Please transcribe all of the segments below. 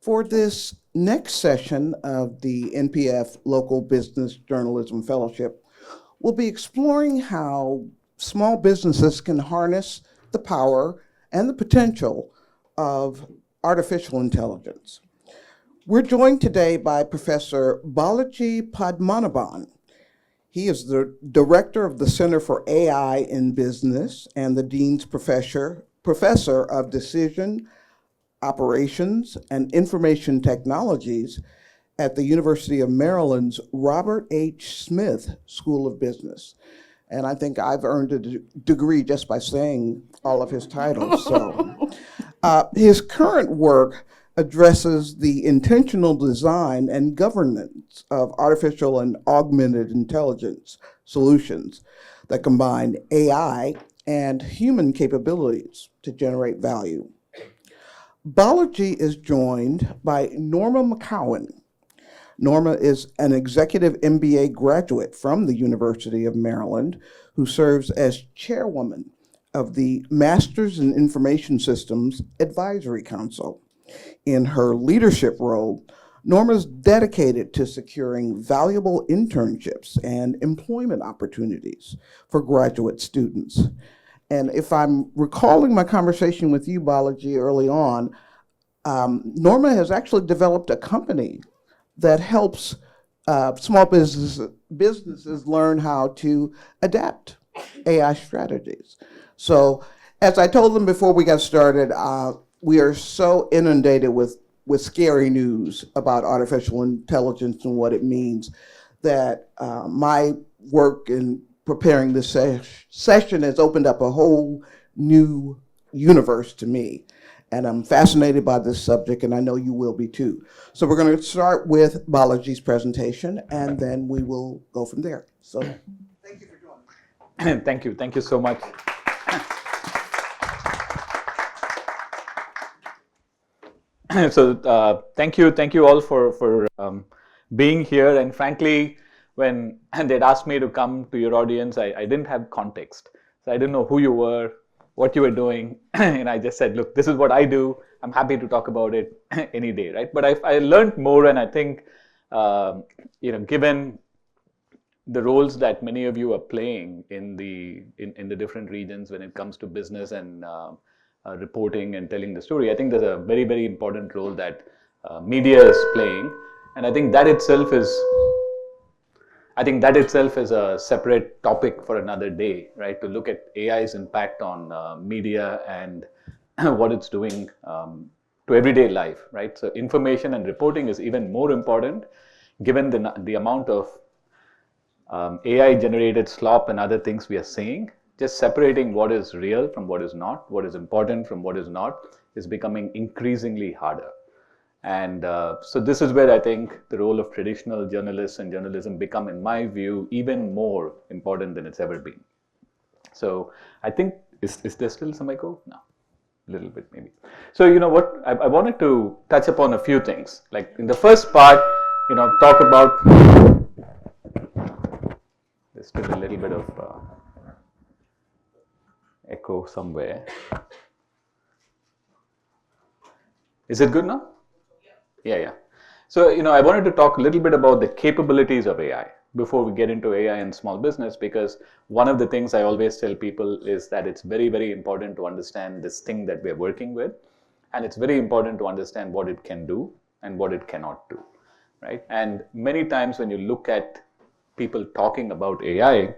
For this next session of the NPF Local Business Journalism Fellowship, we'll be exploring how small businesses can harness the power and the potential of artificial intelligence. We're joined today by Professor Balaji Padmanabhan. He is the director of the Center for AI in Business and the Dean's Professor of Decision, Operations, and Information Technologies at the University of Maryland's Robert H. Smith School of Business. And I think I've earned a degree just by saying all of his titles. His current work addresses the intentional design and governance of artificial and augmented intelligence solutions that combine AI and human capabilities to generate value. Balaji is joined by Norma McCowin. Norma is an executive MBA graduate from the University of Maryland who serves as chairwoman of the Masters in Information Systems Advisory Council. In her leadership role, Norma is dedicated to securing valuable internships and employment opportunities for graduate students. And if I'm recalling my conversation with you, Balaji, early on, Norma has actually developed a company that helps small businesses learn how to adapt AI strategies. So as I told them before we got started, we are so inundated with scary news about artificial intelligence and what it means that my work in preparing this session has opened up a whole new universe to me. And I'm fascinated by this subject, and I know you will be too. So we're going to start with Balaji's presentation, and then we will go from there. So thank you for joining me. Thank you so much. So thank you all for being here. And frankly, when they'd asked me to come to your audience, I didn't have context. So I didn't know who you were, what you were doing. And I just said, look, this is what I do. I'm happy to talk about it any day, right? But I learned more, and I think, given the roles that many of you are playing in the different regions when it comes to business and reporting and telling the story, I think there's a very, very important role that media is playing. And I think that itself is a separate topic for another day, right? To look at AI's impact on media and what it's doing to everyday life, right? So information and reporting is even more important given the amount of AI-generated slop and other things we are seeing. Just separating what is real from what is not, what is important from what is not, is becoming increasingly harder. And so this is where I think the role of traditional journalists and journalism become, in my view, even more important than it's ever been. So I think, is there still some echo? No, a little bit maybe. So you know what, I wanted to touch upon a few things. Like in the first part, talk about, there's still a little bit of echo somewhere. Is it good now? Yeah. So, I wanted to talk a little bit about the capabilities of AI before we get into AI in small business, because one of the things I always tell people is that it's very, very important to understand this thing that we're working with. And it's very important to understand what it can do and what it cannot do, right? And many times when you look at people talking about AI,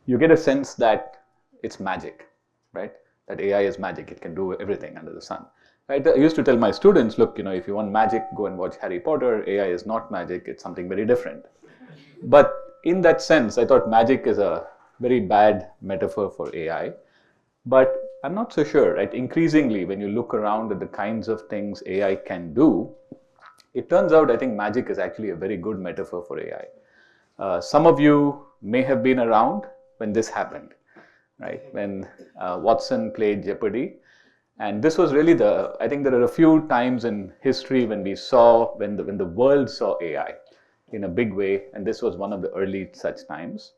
you get a sense that it's magic, right? That AI is magic. It can do everything under the sun. Right? I used to tell my students, look, if you want magic, go and watch Harry Potter. AI is not magic. It's something very different. But in that sense, I thought magic is a very bad metaphor for AI. But I'm not so sure, right? Increasingly, when you look around at the kinds of things AI can do, it turns out I think magic is actually a very good metaphor for AI. Some of you may have been around when this happened, right? When Watson played Jeopardy. And this was really I think there are a few times in history when the world saw AI in a big way, and this was one of the early such times.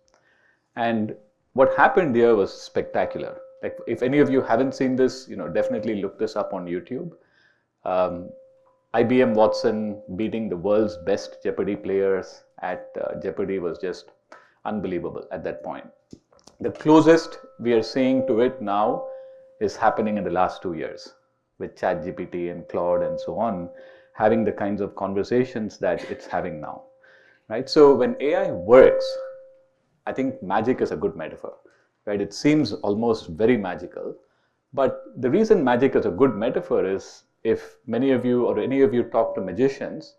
And what happened here was spectacular. Like if any of you haven't seen this, definitely look this up on YouTube. IBM Watson beating the world's best Jeopardy players at Jeopardy was just unbelievable at that point. The closest we are seeing to it now is happening in the last 2 years with ChatGPT and Claude and so on, having the kinds of conversations that it's having now, right? So when AI works, I think magic is a good metaphor, right? It seems almost very magical, but the reason magic is a good metaphor is if many of you or any of you talk to magicians,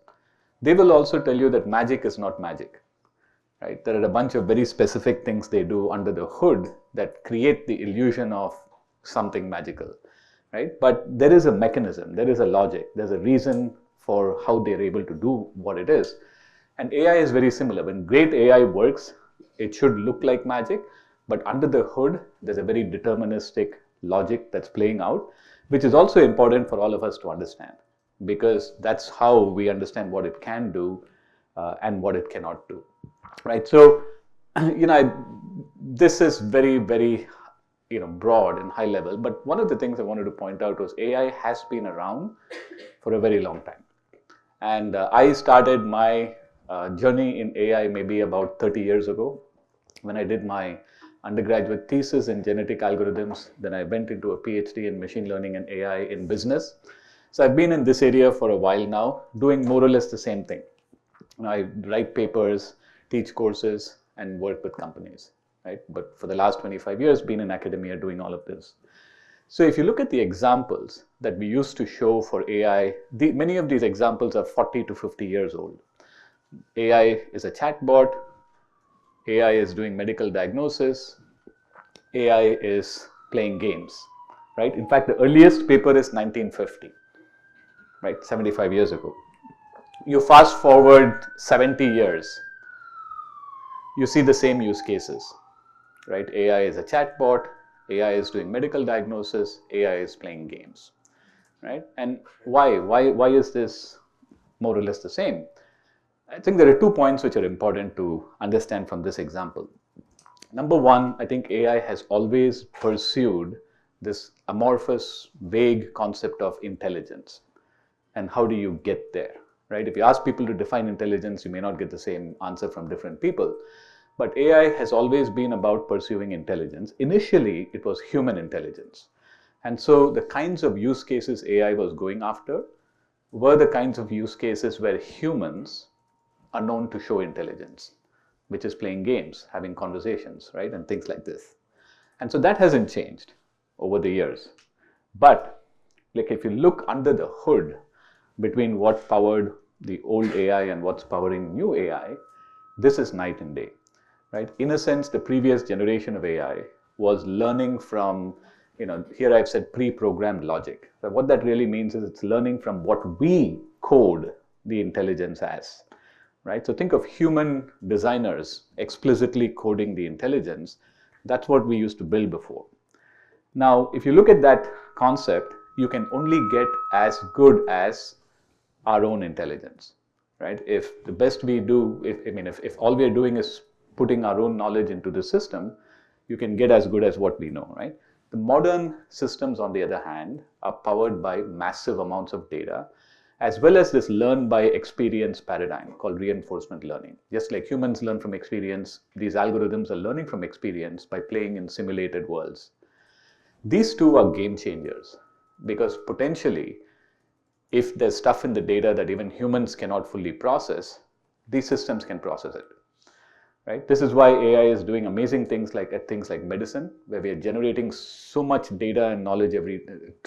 they will also tell you that magic is not magic, right? There are a bunch of very specific things they do under the hood that create the illusion of something magical, right? But there is a mechanism, there is a logic, there's a reason for how they're able to do what it is. And AI is very similar. When great AI works, it should look like magic, but under the hood, there's a very deterministic logic that's playing out, which is also important for all of us to understand, because that's how we understand what it can do and what it cannot do, right? So, this is very, very, broad and high level. But one of the things I wanted to point out was AI has been around for a very long time. And I started my journey in AI maybe about 30 years ago when I did my undergraduate thesis in genetic algorithms. Then I went into a PhD in machine learning and AI in business. So I've been in this area for a while now, doing more or less the same thing. I write papers, teach courses, and work with companies, right? But for the last 25 years, been in academia doing all of this. So if you look at the examples that we used to show for AI, many of these examples are 40 to 50 years old. AI is a chatbot, AI is doing medical diagnosis, AI is playing games, right? In fact, the earliest paper is 1950, right? 75 years ago. You fast forward 70 years, you see the same use cases, right? AI is a chatbot, AI is doing medical diagnosis, AI is playing games, right? And why is this more or less the same? I think there are 2 points which are important to understand from this example. Number one, I think AI has always pursued this amorphous, vague concept of intelligence. And how do you get there, right? If you ask people to define intelligence, you may not get the same answer from different people. But AI has always been about pursuing intelligence. Initially, it was human intelligence. And so the kinds of use cases AI was going after were the kinds of use cases where humans are known to show intelligence, which is playing games, having conversations, right? And things like this. And so that hasn't changed over the years. But like if you look under the hood between what powered the old AI and what's powering new AI, this is night and day, right? In a sense, the previous generation of AI was learning from, here I've said pre-programmed logic. So what that really means is it's learning from what we code the intelligence as, right? So think of human designers explicitly coding the intelligence. That's what we used to build before. Now, if you look at that concept, you can only get as good as our own intelligence, right? If the best we do, if all we are doing is putting our own knowledge into the system, you can get as good as what we know, right? The modern systems, on the other hand, are powered by massive amounts of data, as well as this learn by experience paradigm called reinforcement learning. Just like humans learn from experience, these algorithms are learning from experience by playing in simulated worlds. These two are game changers because potentially, if there's stuff in the data that even humans cannot fully process, these systems can process it, right? This is why AI is doing amazing things like medicine, where we are generating so much data and knowledge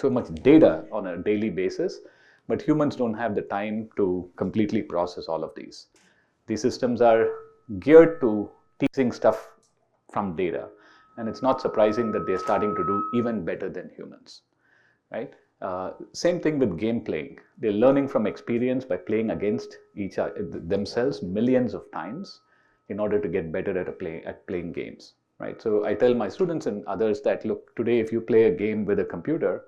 so much data on a daily basis, but humans don't have the time to completely process all of these. These systems are geared to teasing stuff from data, and it's not surprising that they're starting to do even better than humans, right? Same thing with game playing. They're learning from experience by playing against themselves millions of times in order to get better at playing games, right? So I tell my students and others that, look, today if you play a game with a computer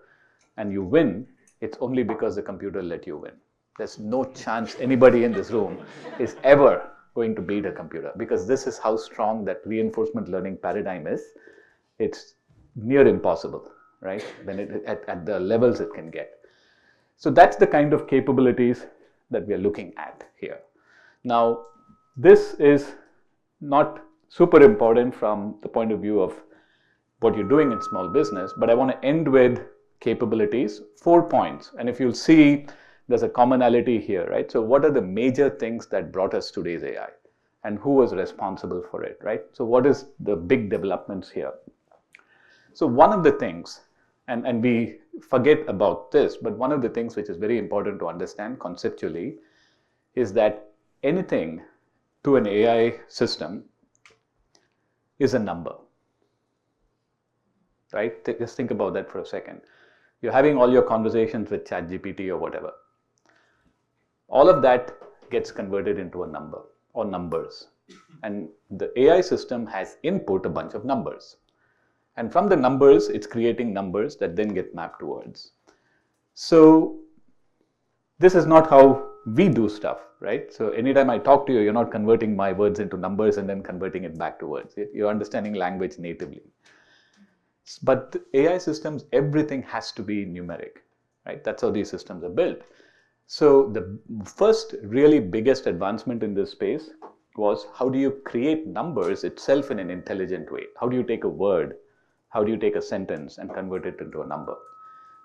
and you win, it's only because the computer let you win. There's no chance anybody in this room is ever going to beat a computer, because this is how strong that reinforcement learning paradigm is. It's near impossible, right? When at the levels it can get. So that's the kind of capabilities that we are looking at here. Now, this is not super important from the point of view of what you're doing in small business, but I want to end with capabilities, 4 points. And if you'll see, there's a commonality here, right? So what are the major things that brought us today's AI? And who was responsible for it, right? So what is the big developments here? So one of the things, and we forget about this, but one of the things which is very important to understand conceptually is that anything to an AI system is a number, right? Just think about that for a second. You're having all your conversations with ChatGPT or whatever. All of that gets converted into a number or numbers. And the AI system has input a bunch of numbers. And from the numbers, it's creating numbers that then get mapped to words. So this is not how we do stuff, right? So anytime I talk to you, you're not converting my words into numbers and then converting it back to words. You're understanding language natively. But the AI systems, everything has to be numeric, right? That's how these systems are built. So the first really biggest advancement in this space was, how do you create numbers itself in an intelligent way? How do you take a word? How do you take a sentence and convert it into a number?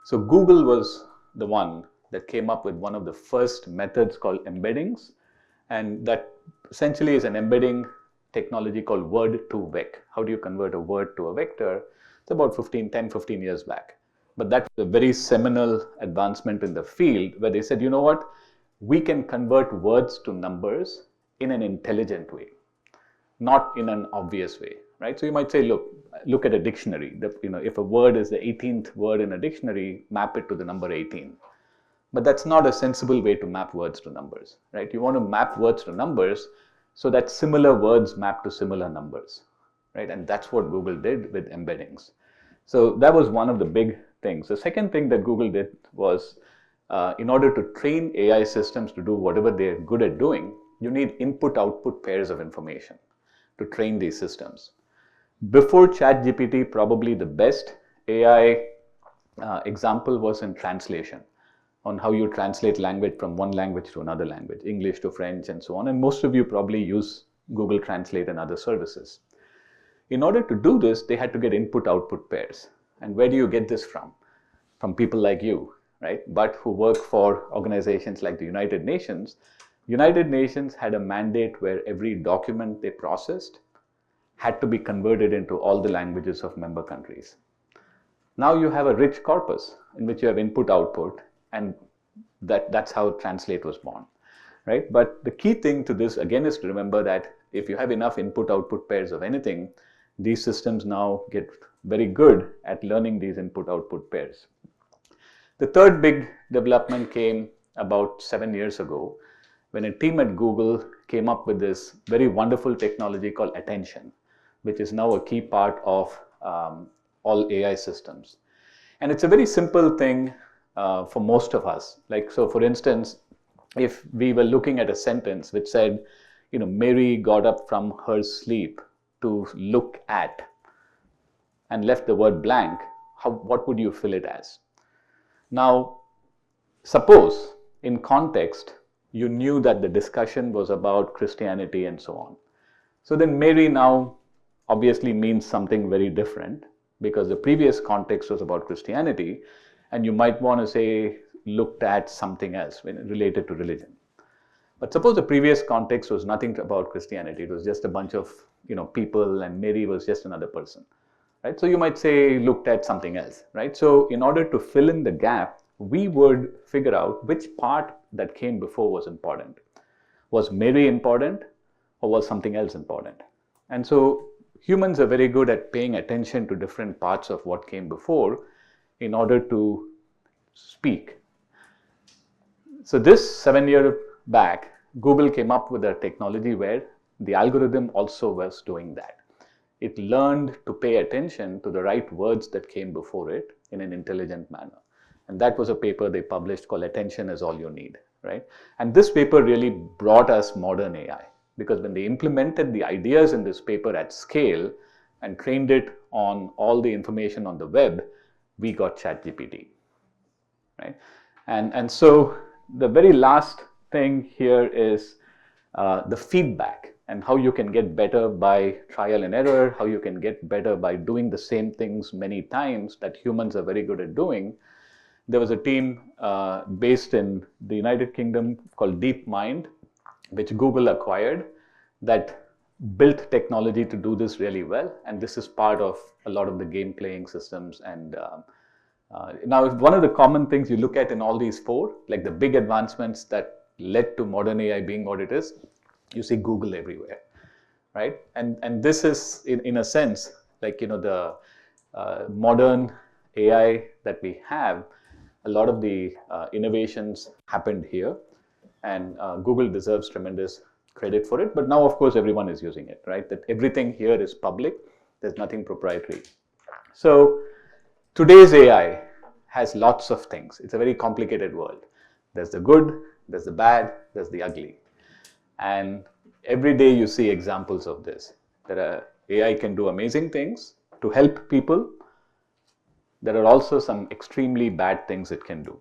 So Google was the one that came up with one of the first methods called embeddings. And that essentially is an embedding technology called word-to-vec. How do you convert a word to a vector? It's about 10, 15 years back. But that was a very seminal advancement in the field where they said, you know what? We can convert words to numbers in an intelligent way, not in an obvious way, right? So you might say, look at a dictionary. If a word is the 18th word in a dictionary, map it to the number 18. But that's not a sensible way to map words to numbers, right? You want to map words to numbers so that similar words map to similar numbers, right? And that's what Google did with embeddings. So that was one of the big things. The second thing that Google did was, in order to train AI systems to do whatever they're good at doing, you need input-output pairs of information to train these systems. Before ChatGPT, probably the best AI example was in translation, on how you translate language from one language to another language, English to French and so on. And most of you probably use Google Translate and other services. In order to do this, they had to get input-output pairs. And where do you get this from? From people like you, right? But who work for organizations like the United Nations. United Nations had a mandate where every document they processed had to be converted into all the languages of member countries. Now you have a rich corpus in which you have input-output, and that's how Translate was born, right? But the key thing to this, again, is to remember that if you have enough input-output pairs of anything, these systems now get very good at learning these input-output pairs. The third big development came about 7 years ago when a team at Google came up with this very wonderful technology called attention, which is now a key part of all AI systems. And it's a very simple thing for most of us. So for instance, if we were looking at a sentence which said, Mary got up from her sleep to look at, and left the word blank, what would you fill it as? Now, suppose in context, you knew that the discussion was about Christianity and so on. So then Mary now obviously means something very different, because the previous context was about Christianity, and you might want to say looked at something else related to religion. But suppose the previous context was nothing about Christianity. It was just a bunch of people, and Mary was just another person, right? So you might say looked at something else, right? So in order to fill in the gap, we would figure out which part that came before was important. Was Mary important, or was something else important? And so humans are very good at paying attention to different parts of what came before in order to speak. So this 7 years back, Google came up with a technology where the algorithm also was doing that. It learned to pay attention to the right words that came before it in an intelligent manner. And that was a paper they published called Attention is All You Need, right? And this paper really brought us modern AI, because when they implemented the ideas in this paper at scale and trained it on all the information on the web, we got ChatGPT, right? And so the very last thing here is the feedback and how you can get better by trial and error, how you can get better by doing the same things many times that humans are very good at doing. There was a team based in the United Kingdom called DeepMind, which Google acquired, that built technology to do this really well. And this is part of a lot of the game playing systems. And now, one of the common things you look at in all these four, like the big advancements that led to modern AI being what it is, you see Google everywhere, right? And this is, in a sense, like, the modern AI that we have, a lot of the innovations happened here, and Google deserves tremendous credit for it. But now, of course, everyone is using it, right? That everything here is public. There's nothing proprietary. So today's AI has lots of things. It's a very complicated world. There's the good, there's the bad, there's the ugly. And every day you see examples of this. AI can do amazing things to help people. There are also some extremely bad things it can do.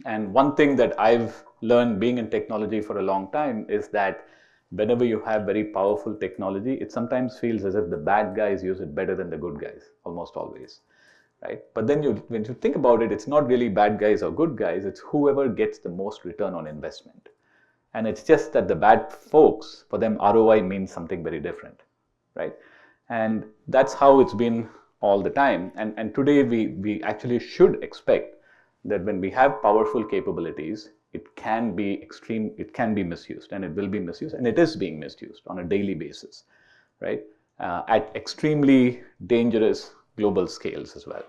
And one thing that I've learned being in technology for a long time is that whenever you have very powerful technology, it sometimes feels as if the bad guys use it better than the good guys, almost always, right? But then when you think about it, it's not really bad guys or good guys, it's whoever gets the most return on investment. And it's just that the bad folks, for them, ROI means something very different, right? And that's how it's been all the time. And today we actually should expect that when we have powerful capabilities, it can be extreme, it can be misused, and it will be misused, and it is being misused on a daily basis, right? At extremely dangerous global scales as well.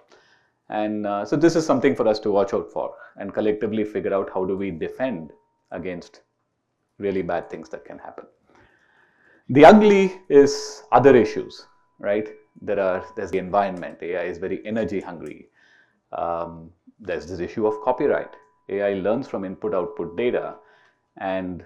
And so this is something for us to watch out for and collectively figure out how do we defend against really bad things that can happen. The ugly is other issues, right? There's the environment. AI is very energy hungry. There's this issue of copyright. AI learns from input-output data, and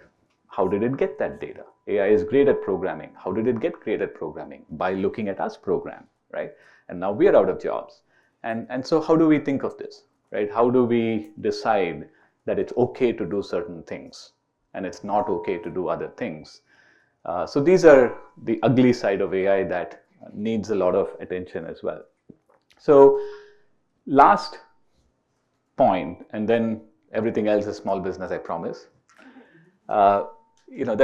how did it get that data? AI is great at programming. How did it get great at programming? By looking at us program, right? And now we are out of jobs. And so how do we think of this, right? How do we decide that it's okay to do certain things and it's not okay to do other things? So these are the ugly side of AI that needs a lot of attention as well. So last point, and then everything else is small business, I promise. There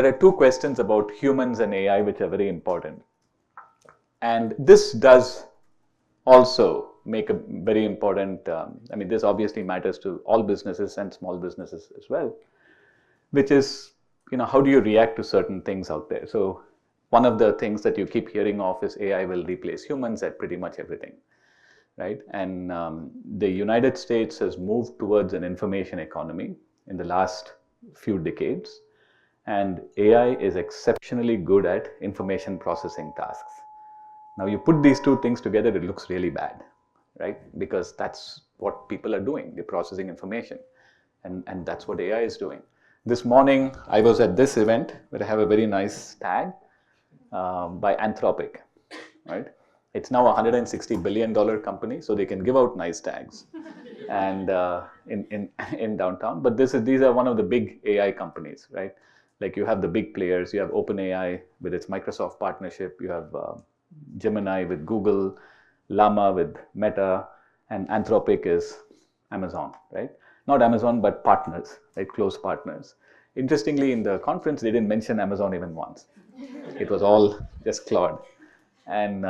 are two questions about humans and AI which are very important. And this does also make a very important, this obviously matters to all businesses and small businesses as well, which is, how do you react to certain things out there? So one of the things that you keep hearing of is AI will replace humans at pretty much everything, right? And the United States has moved towards an information economy in the last few decades, and AI is exceptionally good at information processing tasks. Now you put these two things together, it looks really bad, right? Because that's what people are doing. They're processing information, and that's what AI is doing. This morning, I was at this event where I have a very nice tag by Anthropic, right? It's now a $160 billion company, so they can give out nice tags, and in downtown. But these are one of the big AI companies, right? Like you have the big players. You have OpenAI with its Microsoft partnership. You have Gemini with Google, Llama with Meta, and Anthropic is Amazon, right? Not Amazon, but partners, right? Close partners. Interestingly, in the conference, they didn't mention Amazon even once. It was all just Claude. And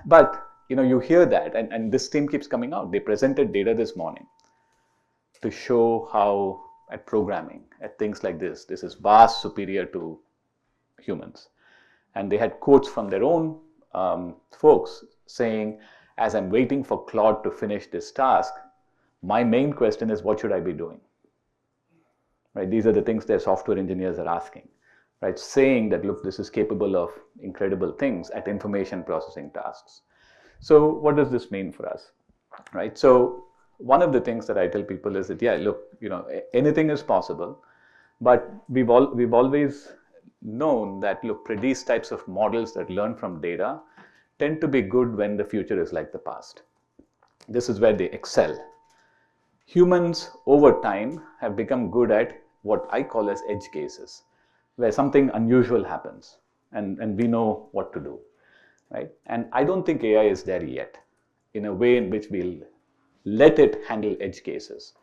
but you hear that, and this team keeps coming out. They presented data this morning to show how at programming, at things like this is vast superior to humans. And they had quotes from their own folks saying, as I'm waiting for Claude to finish this task, my main question is, what should I be doing? Right? These are the things their software engineers are asking, right? Saying that, look, this is capable of incredible things at information processing tasks. So what does this mean for us, right? So one of the things that I tell people is that, yeah, look, anything is possible, but we've always known that, look, these types of models that learn from data tend to be good when the future is like the past. This is where they excel. humans over time have become good at what I call as edge cases, where something unusual happens and we know what to do, right? And I don't think AI is there yet in a way in which we'll let it handle edge cases.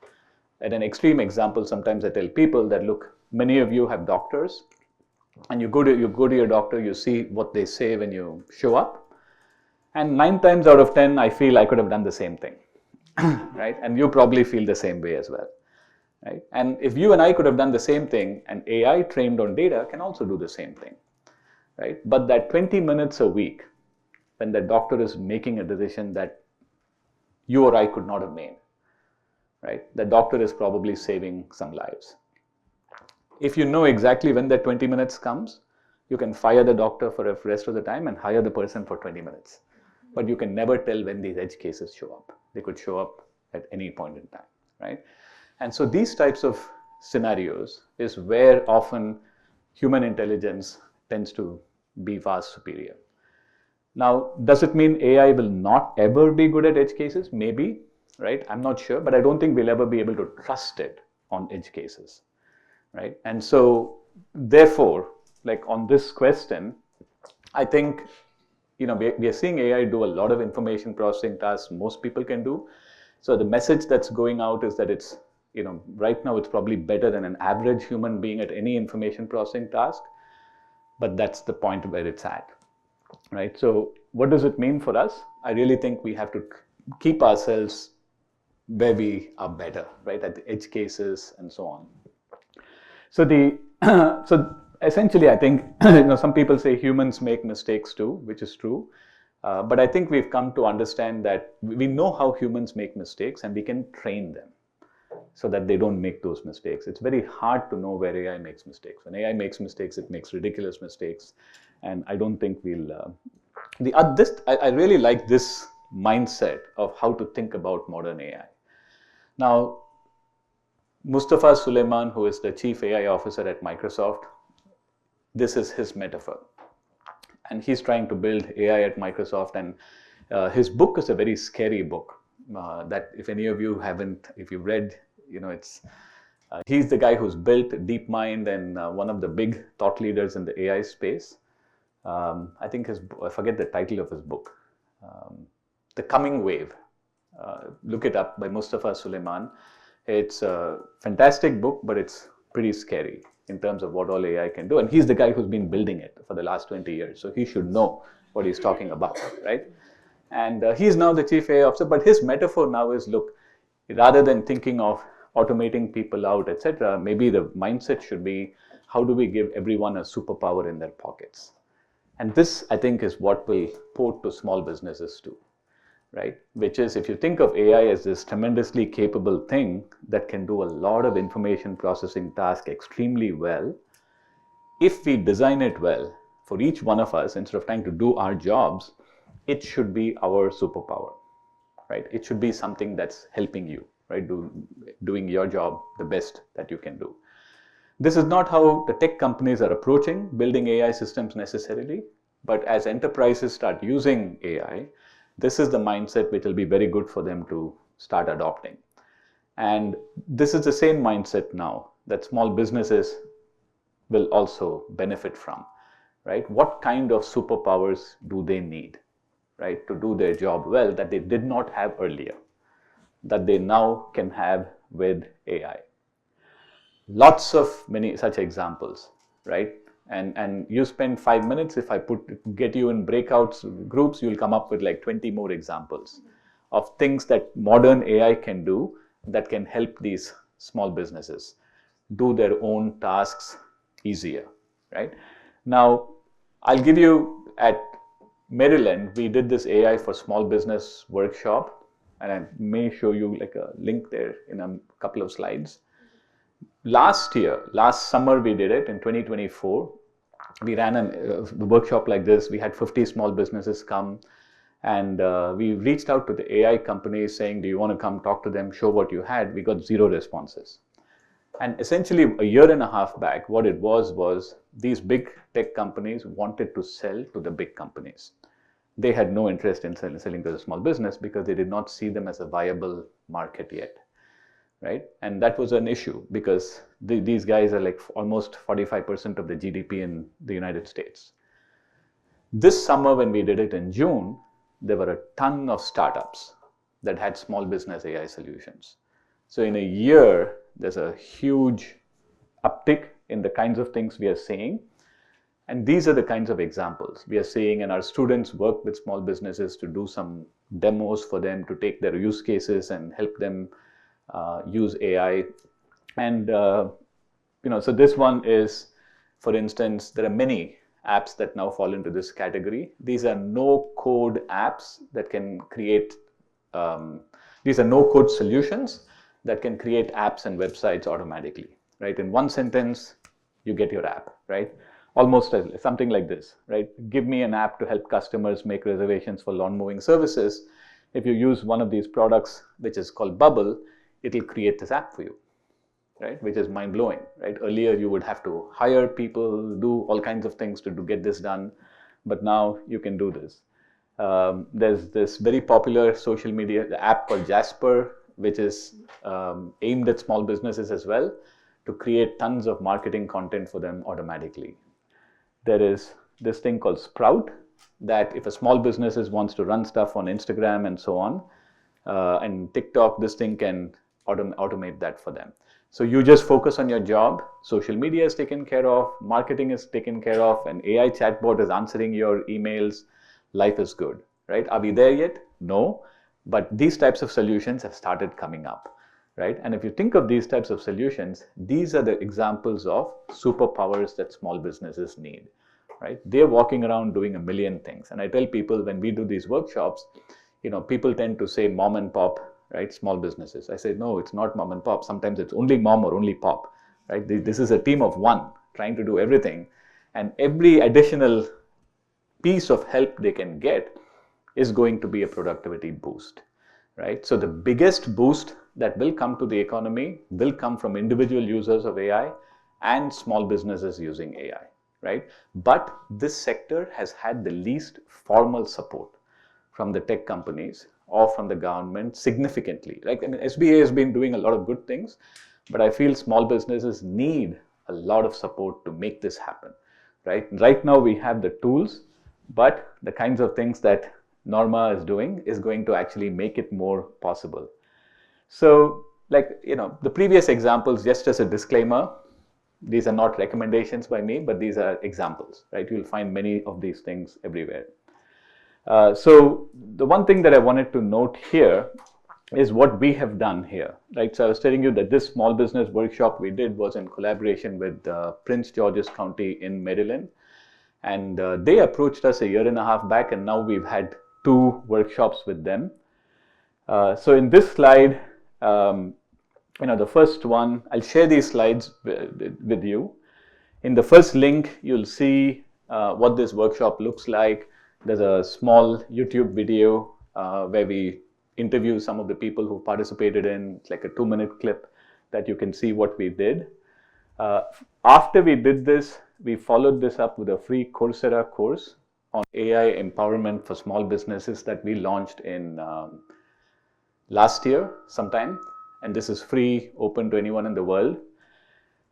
At an extreme example, sometimes I tell people that, look, many of you have doctors, and you go to your doctor, you see what they say when you show up, and 9 times out of 10, I feel I could have done the same thing, right? And you probably feel the same way as well, right? And if you and I could have done the same thing, and AI trained on data can also do the same thing, right? But that 20 minutes a week, when the doctor is making a decision that you or I could not have made, right? The doctor is probably saving some lives. If you know exactly when that 20 minutes comes, you can fire the doctor for the rest of the time and hire the person for 20 minutes. But you can never tell when these edge cases show up. They could show up at any point in time, right? And so these types of scenarios is where often human intelligence tends to be vast superior. Now, does it mean AI will not ever be good at edge cases? Maybe, right? I'm not sure, but I don't think we'll ever be able to trust it on edge cases, right? And so, therefore, like on this question, I think, we are seeing AI do a lot of information processing tasks most people can do. So the message that's going out is that it's, right now it's probably better than an average human being at any information processing task, but that's the point where it's at, right? So what does it mean for us? I really think we have to keep ourselves where we are better, right, at the edge cases and so on. So so essentially, I think some people say humans make mistakes too, which is true. But I think we've come to understand that we know how humans make mistakes, and we can train them so that they don't make those mistakes. It's very hard to know where AI makes mistakes. When AI makes mistakes, it makes ridiculous mistakes, and I don't think we'll. I really like this mindset of how to think about modern AI. Now, Mustafa Suleyman, who is the chief AI officer at Microsoft, this is his metaphor. And he's trying to build AI at Microsoft. And his book is a very scary book that if any of you haven't, if you've read, he's the guy who's built DeepMind and one of the big thought leaders in the AI space. I think I forget the title of his book, The Coming Wave. Look it up, by Mustafa Suleyman. It's a fantastic book, but it's pretty scary in terms of what all AI can do. And he's the guy who's been building it for the last 20 years. So he should know what he's talking about, right? And he's now the chief AI officer. But his metaphor now is, look, rather than thinking of automating people out, etc., maybe the mindset should be, how do we give everyone a superpower in their pockets? And this, I think, is what will port to small businesses too, right? Which is, if you think of AI as this tremendously capable thing that can do a lot of information processing tasks extremely well, if we design it well for each one of us, instead of trying to do our jobs, it should be our superpower, right? It should be something that's helping you, right? Doing your job the best that you can do. This is not how the tech companies are approaching building AI systems necessarily, but as enterprises start using AI, this is the mindset which will be very good for them to start adopting. And this is the same mindset now that small businesses will also benefit from, right? What kind of superpowers do they need, right, to do their job well that they did not have earlier, that they now can have with AI? Lots of many such examples, right? And you spend 5 minutes, if I get you in breakouts groups, you'll come up with like 20 more examples of things that modern AI can do that can help these small businesses do their own tasks easier, right? Now, I'll give you, at Maryland, we did this AI for small business workshop, and I may show you like a link there in a couple of slides. Last summer, we did it in 2024. We ran a workshop like this. We had 50 small businesses come, and we reached out to the AI companies saying, do you want to come talk to them, show what you had? We got 0 responses. And essentially, a year and a half back, what it was these big tech companies wanted to sell to the big companies. They had no interest in selling to the small business because they did not see them as a viable market yet. right? And that was an issue because these guys are like almost 45% of the GDP in the United States. This summer, when we did it in June, there were a ton of startups that had small business AI solutions. So in a year, there's a huge uptick in the kinds of things we are seeing. And these are the kinds of examples we are seeing, and our students work with small businesses to do some demos for them to take their use cases and help them use AI. And so this one is, for instance, there are many apps that now fall into this category. These are no-code apps that can create, these are no-code solutions that can create apps and websites automatically, right? In one sentence, you get your app, right? Almost something like this, right? Give me an app to help customers make reservations for lawn mowing services. If you use one of these products, which is called Bubble, it'll create this app for you, right? Which is mind-blowing, right? Earlier, you would have to hire people, do all kinds of things to get this done, but now you can do this. There's this very popular social media app called Jasper, which is aimed at small businesses as well, to create tons of marketing content for them automatically. There is this thing called Sprout, that if a small business wants to run stuff on Instagram and so on, and TikTok, this thing can automate that for them. So you just focus on your job, social media is taken care of, marketing is taken care of, an AI chatbot is answering your emails, life is good, right? Are we there yet? No, but these types of solutions have started coming up, right? And if you think of these types of solutions, these are the examples of superpowers that small businesses need, right? They're walking around doing a million things. And I tell people when we do these workshops, people tend to say mom and pop, right? Small businesses. I say, no, it's not mom and pop. Sometimes it's only mom or only pop, right? This is a team of one trying to do everything. And every additional piece of help they can get is going to be a productivity boost, right? So the biggest boost that will come to the economy will come from individual users of AI and small businesses using AI, right? But this sector has had the least formal support from the tech companies or from the government significantly. Like, SBA has been doing a lot of good things, but I feel small businesses need a lot of support to make this happen, right? Right now we have the tools, but the kinds of things that Norma is doing is going to actually make it more possible. So, the previous examples, just as a disclaimer, these are not recommendations by me, but these are examples, right? You'll find many of these things everywhere. So the one thing that I wanted to note here is what we have done here, right? So I was telling you that this small business workshop we did was in collaboration with Prince George's County in Maryland. And they approached us a year and a half back, and now we've had 2 workshops with them. So in this slide, the first one, I'll share these slides with you. In the first link, you'll see what this workshop looks like. There's a small YouTube video where we interview some of the people who participated in, like a 2-minute clip that you can see what we did. After we did this, we followed this up with a free Coursera course on AI empowerment for small businesses that we launched in last year sometime. And this is free, open to anyone in the world.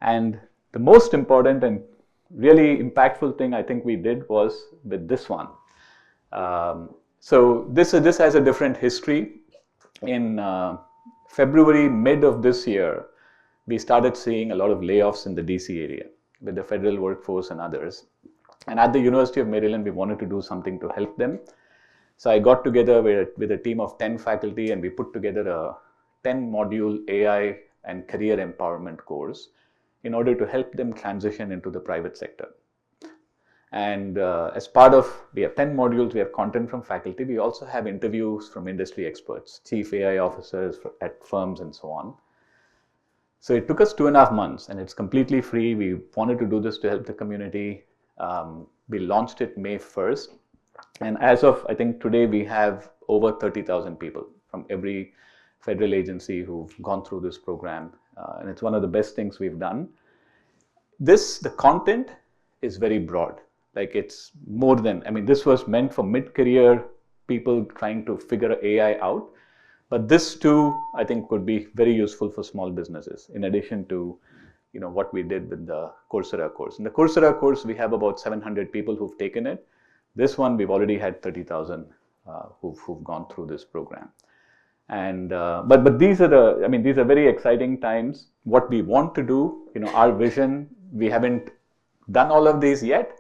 And the most important and really impactful thing I think we did was with this one. So this has a different history. In February, mid of this year, we started seeing a lot of layoffs in the DC area with the federal workforce and others. And at the University of Maryland, we wanted to do something to help them. So I got together with a team of 10 faculty, and we put together a 10-module AI and career empowerment course in order to help them transition into the private sector. And as part of, we have 10 modules, we have content from faculty, we also have interviews from industry experts, chief AI officers at firms and so on. So it took us 2.5 months, and it's completely free. We wanted to do this to help the community. We launched it May 1st. And as of, I think today, we have over 30,000 people from every federal agency who've gone through this program. And it's one of the best things we've done. The content is very broad. Like, it's more than, this was meant for mid-career people trying to figure AI out. But this too, I think, could be very useful for small businesses. In addition to, what we did with the Coursera course. In the Coursera course, we have about 700 people who've taken it. This one, we've already had 30,000 who've gone through this program. And but these are very exciting times. What we want to do, our vision, we haven't done all of these yet,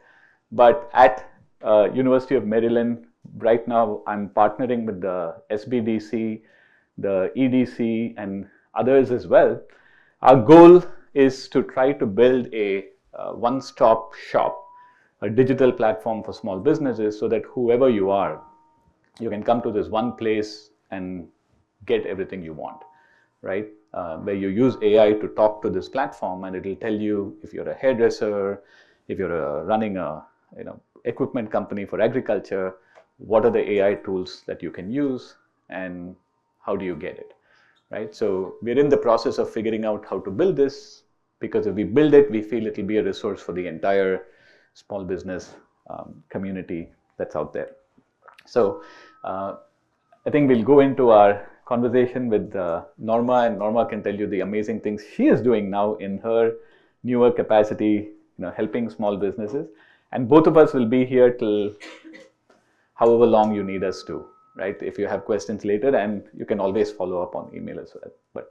but at University of Maryland right now, I'm partnering with the SBDC, the EDC, and others as well. Our goal is to try to build a one-stop shop, a digital platform for small businesses, so that whoever you are, you can come to this one place and get everything you want, right? Where you use AI to talk to this platform, and it'll tell you if you're a hairdresser, if you're running a equipment company for agriculture, what are the AI tools that you can use, and how do you get it, right? So we're in the process of figuring out how to build this, because if we build it, we feel it'll be a resource for the entire small business community that's out there. So I think we'll go into our conversation with Norma, and Norma can tell you the amazing things she is doing now in her newer capacity, helping small businesses. And both of us will be here till however long you need us to, right? If you have questions later, and you can always follow up on email as well.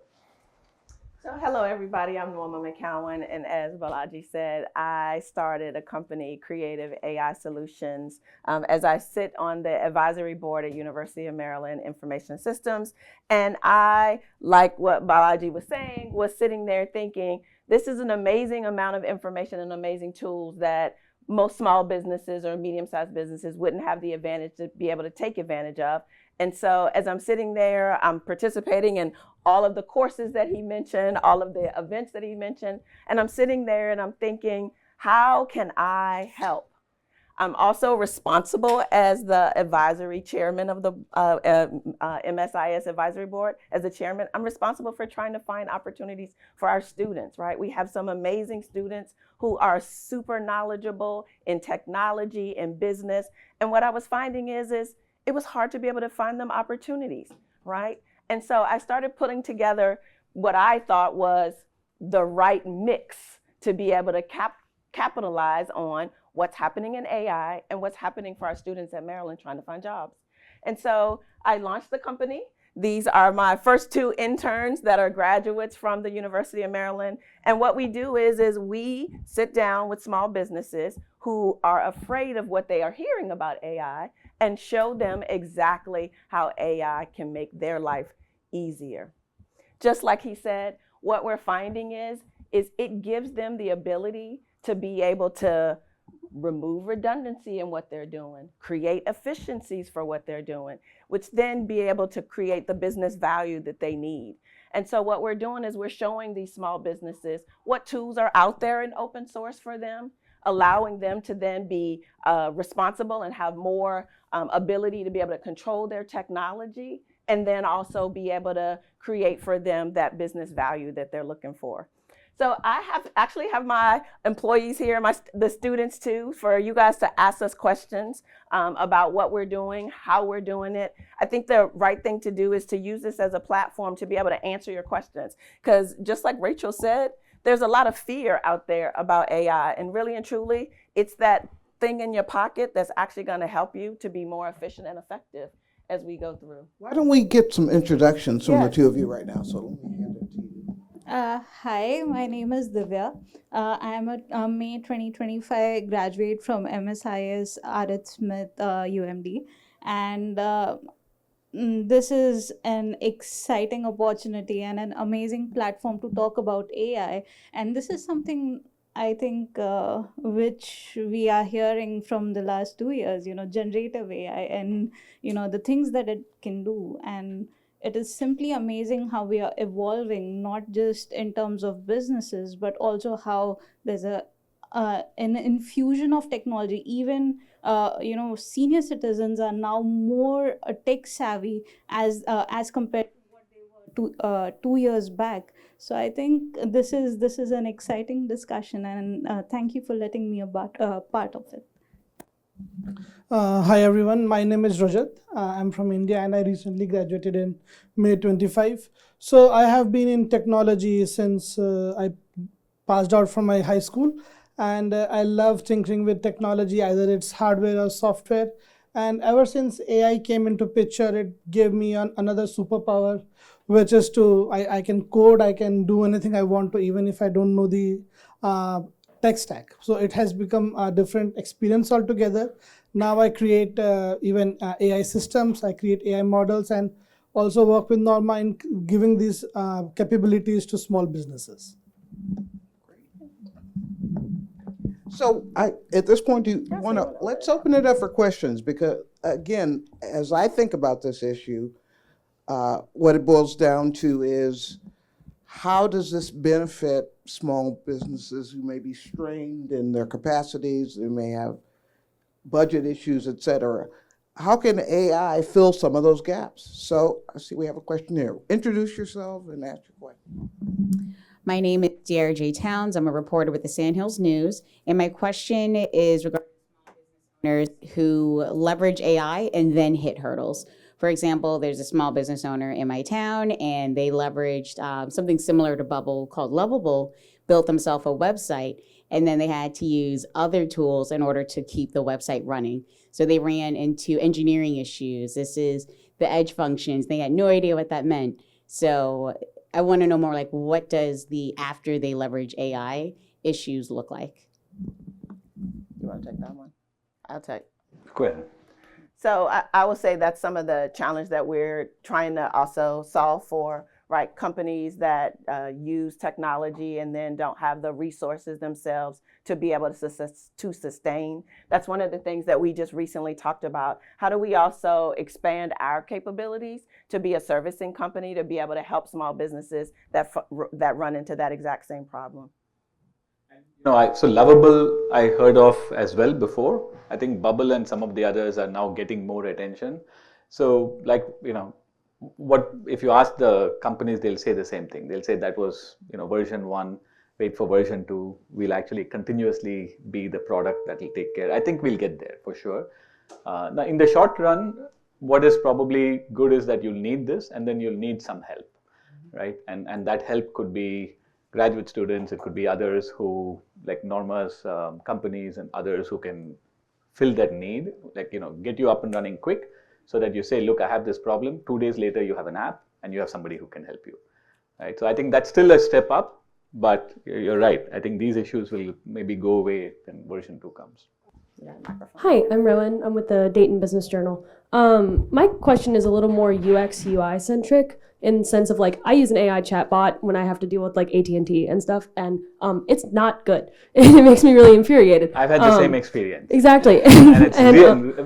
So hello everybody, I'm Norma McCowin, and as Balaji said, I started a company, Creative AI Solutions, as I sit on the advisory board at University of Maryland Information Systems, and I, like what Balaji was saying, was sitting there thinking, this is an amazing amount of information and amazing tools that most small businesses or medium-sized businesses wouldn't have the advantage to be able to take advantage of. And so as I'm sitting there, I'm participating in all of the courses that he mentioned, all of the events that he mentioned, and I'm sitting there and I'm thinking, how can I help? I'm also responsible as the advisory chairman of the MSIS advisory board. As the chairman, I'm responsible for trying to find opportunities for our students, right? We have some amazing students who are super knowledgeable in technology and business. And what I was finding is it was hard to be able to find them opportunities, right? And so I started putting together what I thought was the right mix to be able to capitalize on what's happening in AI and what's happening for our students at Maryland trying to find jobs. And so I launched the company. These are my first two interns that are graduates from the University of Maryland. And what we do is we sit down with small businesses who are afraid of what they are hearing about AI and show them exactly how AI can make their life easier. Just like he said, what we're finding is it gives them the ability to be able to remove redundancy in what they're doing, create efficiencies for what they're doing, which then be able to create the business value that they need. And so what we're doing is we're showing these small businesses what tools are out there in open source for them, allowing them to then be responsible and have more ability to be able to control their technology, and then also be able to create for them that business value that they're looking for. So I actually have my employees here, the students too, for you guys to ask us questions about what we're doing, how we're doing it. I think the right thing to do is to use this as a platform to be able to answer your questions. Because just like Rachel said, there's a lot of fear out there about AI. And really and truly, it's that thing in your pocket that's actually going to help you to be more efficient and effective as we go through. Why don't we get some introductions from the two of you right now? So let me hand it to you. Hi, my name is Divya. I am a May 2025 graduate from MSIS R.H. Smith UMD, and this is an exciting opportunity and an amazing platform to talk about AI. And this is something I think which we are hearing from the last 2 years, generative AI and, the things that it can do. And it is simply amazing how we are evolving, not just in terms of businesses, but also how there's an infusion of technology. Even senior citizens are now more tech savvy as compared to what they were 2 years back. So I think this is an exciting discussion, and thank you for letting me part of it. Hi everyone, my name is Rajat. I'm from India and I recently graduated in May 25. So I have been in technology since I passed out from my high school, and I love tinkering with technology, either it's hardware or software. And ever since AI came into picture, it gave me another superpower, which is I can code, I can do anything I want to, even if I don't know the uh, tech stack. So it has become a different experience altogether. Now I create even AI systems, I create AI models, and also work with Norma in giving these capabilities to small businesses. So at this point, do you Yes, want to, let's open it up for questions, because again, as I think about this issue, what it boils down to is, how does this benefit small businesses who may be strained in their capacities, who may have budget issues, et cetera? How can AI fill some of those gaps? So I see we have a question here. Introduce yourself and ask your question. My name is Dare J. Towns. I'm a reporter with the Sandhills News. And my question is regarding owners who leverage AI and then hit hurdles. For example, there's a small business owner in my town, and they leveraged something similar to Bubble called Lovable, built themselves a website, and then they had to use other tools in order to keep the website running. So they ran into engineering issues. This is the edge functions. They had no idea what that meant. So I want to know more, like, what does the after they leverage AI issues look like? You want to take that one? I'll take. Go ahead. So I will say that's some of the challenge that we're trying to also solve for, right? Companies that use technology and then don't have the resources themselves to be able to sustain. That's one of the things that we just recently talked about. How do we also expand our capabilities to be a servicing company, to be able to help small businesses that run into that exact same problem? No, so Lovable I heard of as well before. I think Bubble and some of the others are now getting more attention. So, like, what if you ask the companies, they'll say the same thing. They'll say that was, version 1, wait for version 2. We'll actually continuously be the product that will take care. I think we'll get there for sure. Now, in the short run, what is probably good is that you'll need this, and then you'll need some help, right? And that help could be graduate students, it could be others who, like Norma's companies and others who can fill that need, like, get you up and running quick, so that you say, look, I have this problem. 2 days later, you have an app and you have somebody who can help you, right? So I think that's still a step up, but you're right. I think these issues will maybe go away when version 2 comes. Hi, I'm Rowan. I'm with the Dayton Business Journal. My question is a little more UX UI centric, in the sense of, like, I use an AI chatbot when I have to deal with, like, AT&T and stuff, and it's not good. It makes me really infuriated. I've had the same experience. Exactly. And it's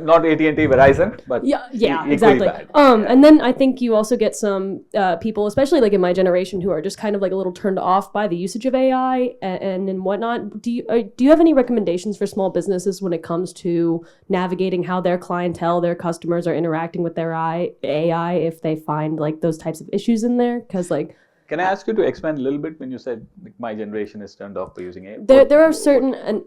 not AT&T, Verizon, but yeah, equally exactly. bad. And then I think you also get some people, especially like in my generation, who are just kind of like a little turned off by the usage of AI and whatnot. Do you have any recommendations for small businesses when it comes to navigating how their clientele, their customers are interacting with their AI if they find like those types of issues in there? Because, like, can I ask you to expand a little bit when you said, like, my generation is turned off by using AI? There are certain, and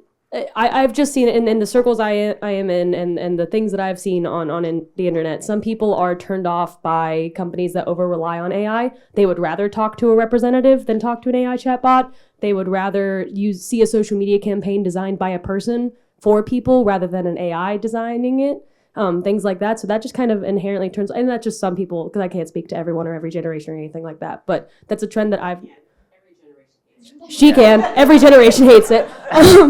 I've just seen it in the circles I am in, and the things that I've seen on the internet. Some people are turned off by companies that over rely on AI. They would rather talk to a representative than talk to an AI chatbot. They would rather see a social media campaign designed by a person for people rather than an AI designing it. Things like that. So that just kind of inherently turns, and that's just some people, because I can't speak to everyone or every generation or anything like that. But that's a trend that She can. Every generation hates it.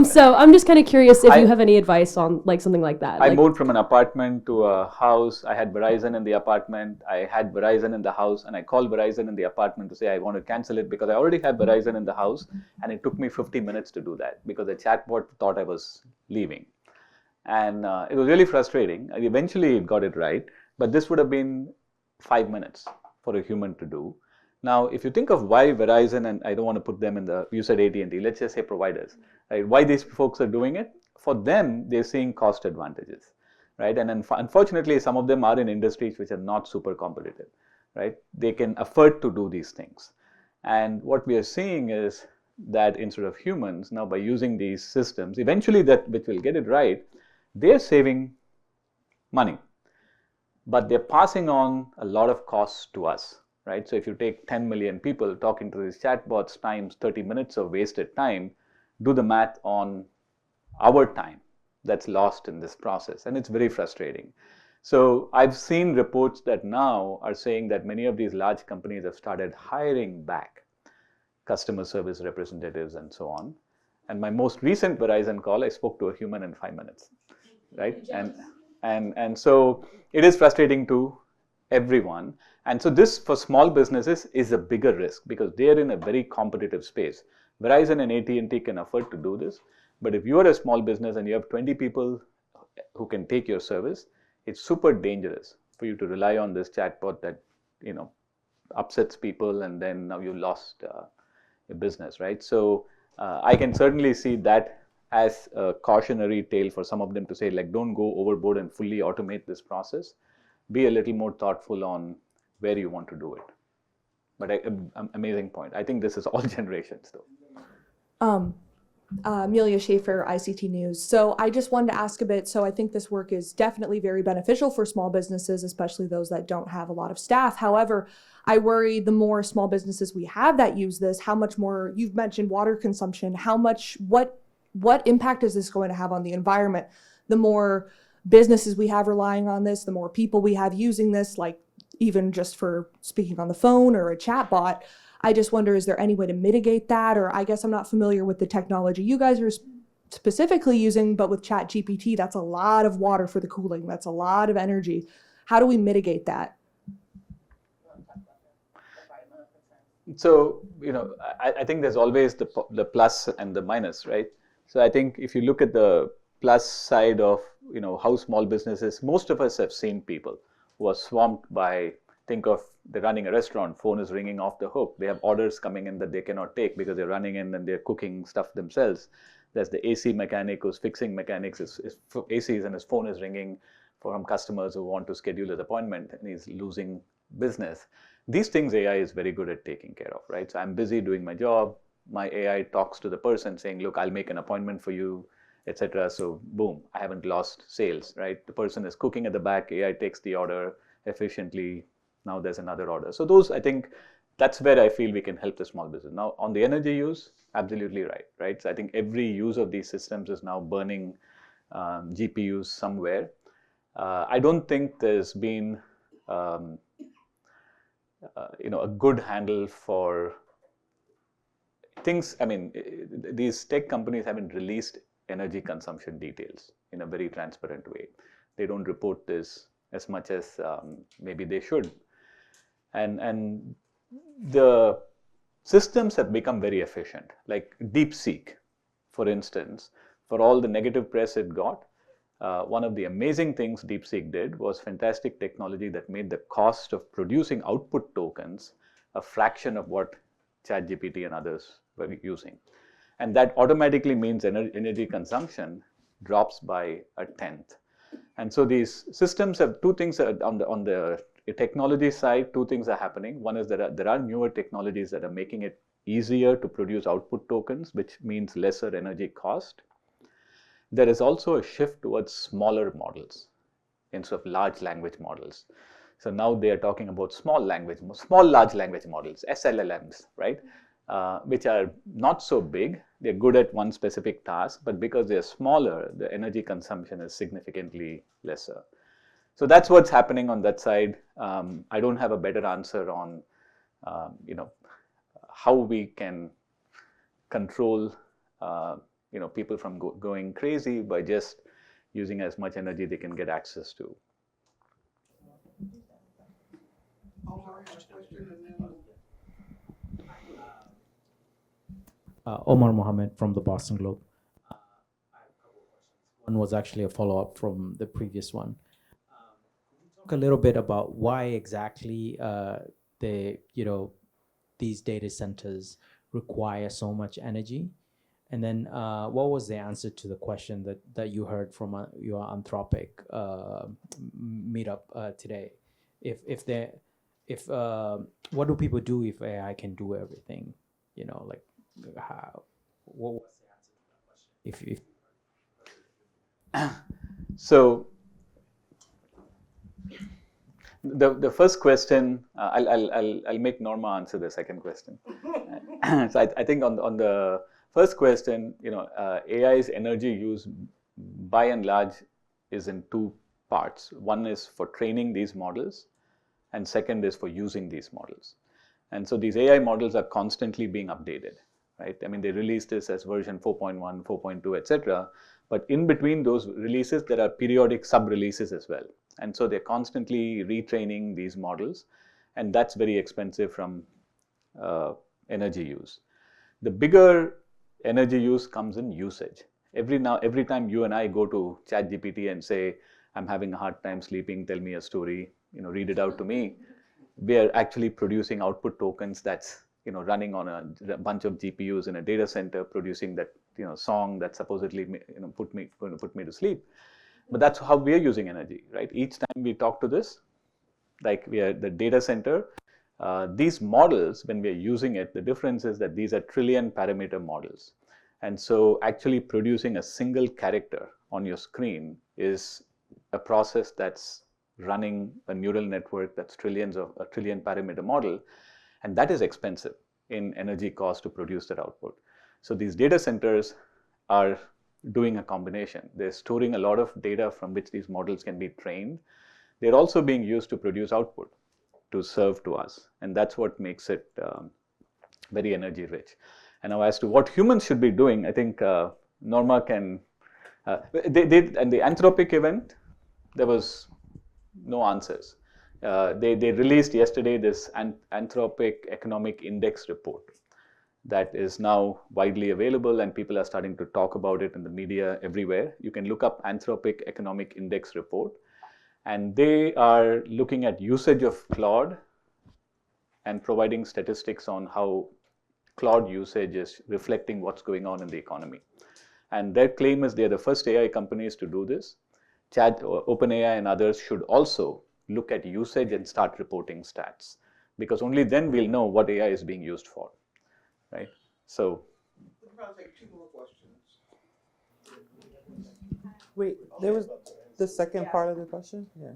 So I'm just kind of curious if you have any advice on, like, something like that. I moved from an apartment to a house. I had Verizon in the apartment. I had Verizon in the house, and I called Verizon in the apartment to say I want to cancel it because I already had Verizon in the house, and it took me 50 minutes to do that because the chatbot thought I was leaving. And it was really frustrating. Eventually, it got it right, but this would have been 5 minutes for a human to do. Now, if you think of why Verizon, and I don't want to put them in the, you said AT&T, let's just say providers, right? Why these folks are doing it? For them, they're seeing cost advantages, right? And unfortunately, some of them are in industries which are not super competitive, right? They can afford to do these things. And what we are seeing is that instead of humans, now by using these systems, eventually that which will get it right, they're saving money, but they're passing on a lot of costs to us, right? So if you take 10 million people talking to these chatbots times 30 minutes of wasted time, do the math on our time that's lost in this process, and it's very frustrating. So I've seen reports that now are saying that many of these large companies have started hiring back customer service representatives and so on. And my most recent Verizon call, I spoke to a human in 5 minutes, right? And so it is frustrating to everyone. And so this, for small businesses, is a bigger risk because they're in a very competitive space. Verizon and AT&T can afford to do this, but if you're a small business and you have 20 people who can take your service, it's super dangerous for you to rely on this chatbot that upsets people, and then now you lost your business, right? So I can certainly see that as a cautionary tale for some of them to say, like, don't go overboard and fully automate this process. Be a little more thoughtful on where you want to do it. But amazing point. I think this is all generations, though. Amelia Schaefer, ICT News. So I just wanted to ask a bit. So I think this work is definitely very beneficial for small businesses, especially those that don't have a lot of staff. However, I worry the more small businesses we have that use this, how much more, you've mentioned water consumption, what impact is this going to have on the environment? The more businesses we have relying on this, the more people we have using this, like even just for speaking on the phone or a chat bot. I just wonder, is there any way to mitigate that? Or I guess I'm not familiar with the technology you guys are specifically using, but with ChatGPT, that's a lot of water for the cooling. That's a lot of energy. How do we mitigate that? So, I think there's always the plus and the minus, right? So I think if you look at the plus side of, how small businesses, most of us have seen people who are swamped by, think of, they're running a restaurant, phone is ringing off the hook. They have orders coming in that they cannot take because they're running in and they're cooking stuff themselves. There's the AC mechanic who's fixing mechanics, his ACs, and his phone is ringing from customers who want to schedule his appointment, and he's losing business. These things AI is very good at taking care of, right? So I'm busy doing my job. My AI talks to the person saying, look, I'll make an appointment for you, etc. So boom, I haven't lost sales, right? The person is cooking at the back, AI takes the order efficiently. Now there's another order. So those, I think, that's where I feel we can help the small business. Now, on the energy use, absolutely right? So I think every use of these systems is now burning GPUs somewhere. I don't think there's been a good handle for things. I mean, these tech companies haven't released energy consumption details in a very transparent way. They don't report this as much as maybe they should. And the systems have become very efficient, like DeepSeek, for instance. For all the negative press it got, one of the amazing things DeepSeek did was fantastic technology that made the cost of producing output tokens a fraction of what ChatGPT and others were using. And that automatically means energy consumption drops by a tenth. And so these systems have two things on the technology side. Two things are happening. One is that there are newer technologies that are making it easier to produce output tokens, which means lesser energy cost. There is also a shift towards smaller models instead of large language models. So now they are talking about small large language models, SLLMs, right? Which are not so big. They're good at one specific task, but because they're smaller, the energy consumption is significantly lesser. So that's what's happening on that side. I don't have a better answer on, how we can control, people from going crazy by just using as much energy they can get access to. Omar Mohammed from the Boston Globe. I have a couple of questions. One was actually a follow-up from the previous one. Could you talk a little bit about why exactly these data centers require so much energy? And then what was the answer to the question that you heard from your Anthropic meetup today? What do people do if AI can do everything? What was the answer to that question? So the first question, I'll make Norma answer the second question. So I think on the first question, AI's energy use by and large is in two parts. One is for training these models, and second is for using these models. And so these AI models are constantly being updated, right? I mean, they release this as version 4.1, 4.2, etc. But in between those releases, there are periodic sub-releases as well. And so they're constantly retraining these models, and that's very expensive from energy use. The bigger energy use comes in usage. Every time you and I go to ChatGPT and say, I'm having a hard time sleeping, tell me a story, read it out to me, we are actually producing output tokens that's running on a bunch of GPUs in a data center, producing that song that supposedly going to put me to sleep. But that's how we are using energy, right? Each time we talk to this, like we are the data center, these models, when we are using it, the difference is that these are trillion parameter models. And so actually producing a single character on your screen is a process that's running a neural network that's a trillion parameter model, and that is expensive in energy cost to produce that output. So these data centers are doing a combination. They're storing a lot of data from which these models can be trained. They're also being used to produce output to serve to us, and that's what makes it very energy rich. And now as to what humans should be doing, I think Norma can, and the Anthropic event, there was no answers. They released yesterday this Anthropic Economic Index report that is now widely available, and people are starting to talk about it in the media everywhere. You can look up Anthropic Economic Index report, and they are looking at usage of Claude and providing statistics on how Claude usage is reflecting what's going on in the economy. And their claim is they're the first AI companies to do this. OpenAI and others should also look at usage and start reporting stats, because only then we'll know what AI is being used for, right? So We'll probably take two more questions. Wait, there was the second part of the question? Yeah.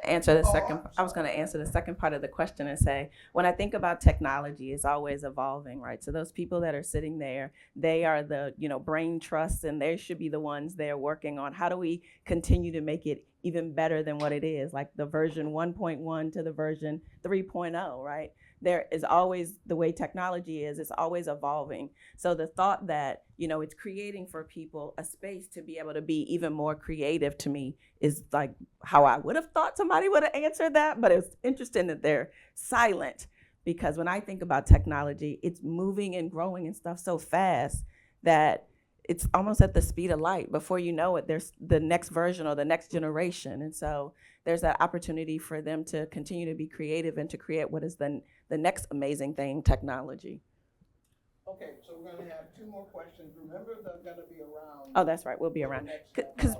I was going to answer the second part of the question and say, when I think about technology, it's always evolving, right? So those people that are sitting there, they are the brain trusts, and they should be the ones there working on how do we continue to make it even better than what it is, like the version 1.1 to the version 3.0, right? There is always, the way technology is, it's always evolving. So the thought that, it's creating for people a space to be able to be even more creative, to me, is like how I would have thought somebody would have answered that. But it's interesting that they're silent, because when I think about technology, it's moving and growing and stuff so fast that it's almost at the speed of light. Before you know it, there's the next version or the next generation. And so there's that opportunity for them to continue to be creative and to create what is the next amazing thing, technology. Okay, so we're going to have two more questions. Remember, they're going to be around. Oh, that's right. We'll be around. Because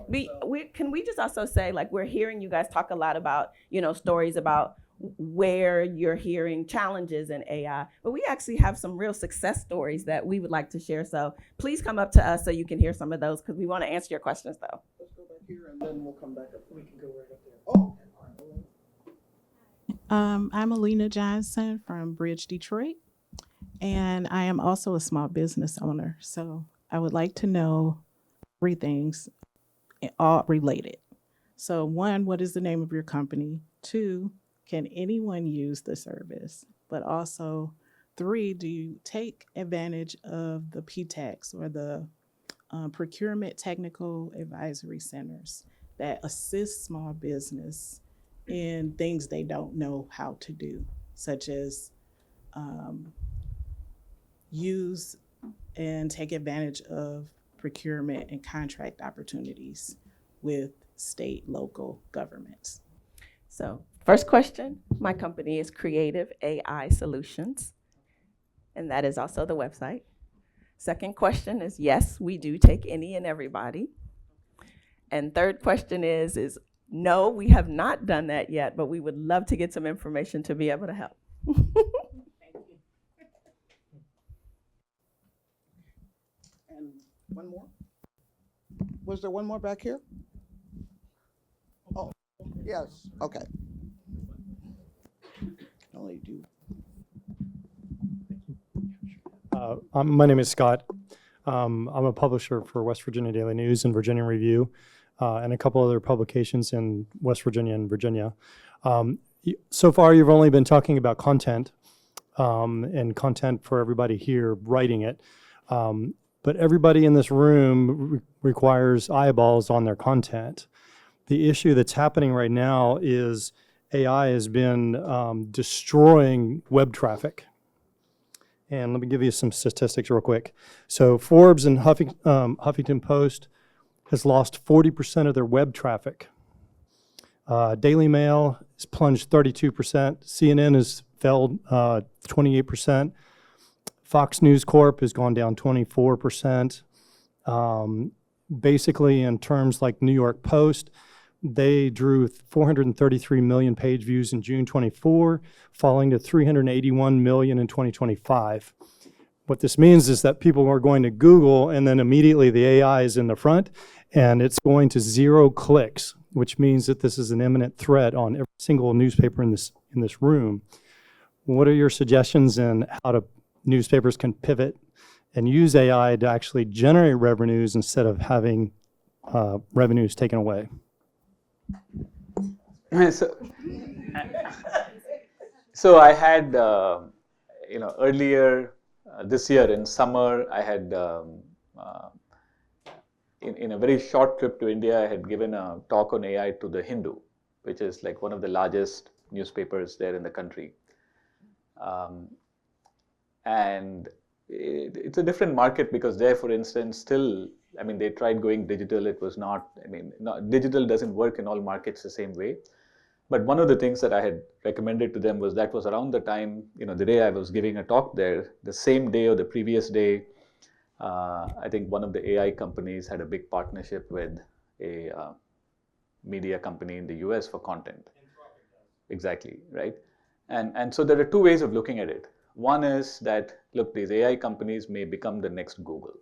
can we just also say, like, we're hearing you guys talk a lot about, stories about where you're hearing challenges in AI, but we actually have some real success stories that we would like to share. So please come up to us so you can hear some of those, because we want to answer your questions, though. Let's go back here, and then we'll come back up. We can go right up there. Oh. I'm Alina Johnson from Bridge, Detroit, and I am also a small business owner. So I would like to know three things, all related. So 1, what is the name of your company? 2, can anyone use the service? But also 3, do you take advantage of the PTACs or the procurement technical advisory centers that assist small business in things they don't know how to do, such as use and take advantage of procurement and contract opportunities with state, local governments? So first question, my company is Creative AI Solutions, and that is also the website. Second question is, yes, we do take any and everybody. And third question is no, we have not done that yet, but we would love to get some information to be able to help. And one more? Was there one more back here? Yes, okay. Only do. My name is Scott. I'm a publisher for West Virginia Daily News and Virginia Review, and a couple other publications in West Virginia and Virginia. So far, you've only been talking about content and content for everybody here writing it. But everybody in this room requires eyeballs on their content. The issue that's happening right now is AI has been destroying web traffic. And let me give you some statistics real quick. So Forbes and Huffington Post has lost 40% of their web traffic. Daily Mail has plunged 32%. CNN has fell 28%. Fox News Corp has gone down 24%. Basically, in terms like New York Post, they drew 433 million page views in June 24, falling to 381 million in 2025. What this means is that people are going to Google and then immediately the AI is in the front and it's going to 0 clicks, which means that this is an imminent threat on every single newspaper in this room. What are your suggestions in how newspapers can pivot and use AI to actually generate revenues instead of having revenues taken away? So I had, earlier this year in summer, I had, in a very short trip to India, I had given a talk on AI to the Hindu, which is like one of the largest newspapers there in the country. And it's a different market because there, for instance, still, they tried going digital. It was not, digital doesn't work in all markets the same way. But one of the things that I had recommended to them was that was around the time, the day I was giving a talk there, the same day or the previous day, I think one of the AI companies had a big partnership with a media company in the US for content. Exactly, right? And so there are two ways of looking at it. One is that, look, these AI companies may become the next Google.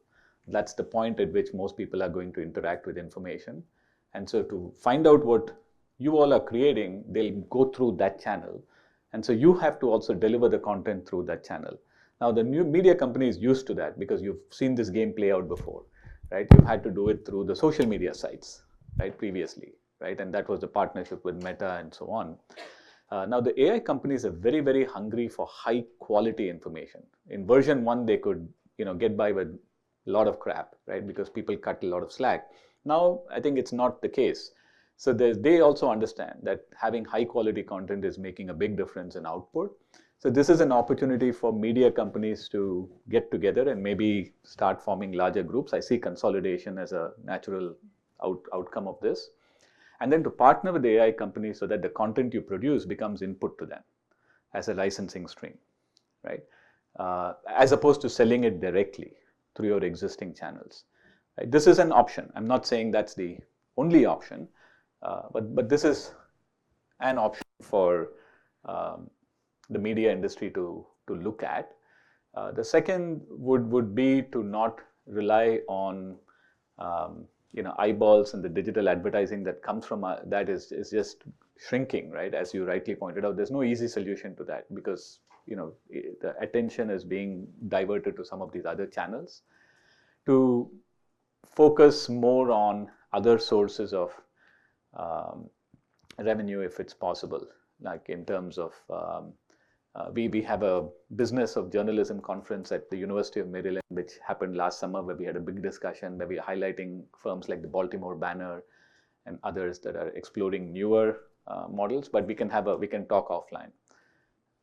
That's the point at which most people are going to interact with information. And so to find out what you all are creating, they'll go through that channel. And so you have to also deliver the content through that channel. Now, the new media company is used to that because you've seen this game play out before, right? You've had to do it through the social media sites, right, previously, right? And that was the partnership with Meta and so on. Now, the AI companies are very, very hungry for high quality information. In version 1, they could, get by with a lot of crap, right? Because people cut a lot of slack. Now, I think it's not the case. So they also understand that having high quality content is making a big difference in output. So this is an opportunity for media companies to get together and maybe start forming larger groups. I see consolidation as a natural outcome of this. And then to partner with the AI companies so that the content you produce becomes input to them as a licensing stream, right? As opposed to selling it directly through your existing channels. Right? This is an option. I'm not saying that's the only option, but this is an option for the media industry to look at. The second would be to not rely on eyeballs and the digital advertising that comes from that is just shrinking, right? As you rightly pointed out, there's no easy solution to that because the attention is being diverted to some of these other channels. To focus more on other sources of revenue if it's possible, like in terms of we have a business of journalism conference at the University of Maryland, which happened last summer, where we had a big discussion where we are highlighting firms like the Baltimore Banner and others that are exploring newer models. But we can talk offline.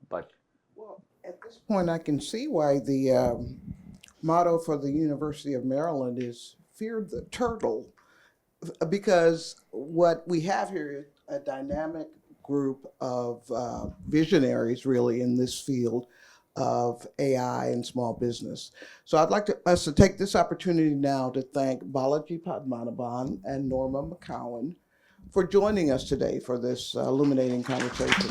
But well, at this point, I can see why the motto for the University of Maryland is "Fear the Turtle," because what we have here is a dynamic group of visionaries really in this field of AI and small business. So I'd like us to take this opportunity now to thank Balaji Padmanabhan and Norma McCowin for joining us today for this illuminating conversation.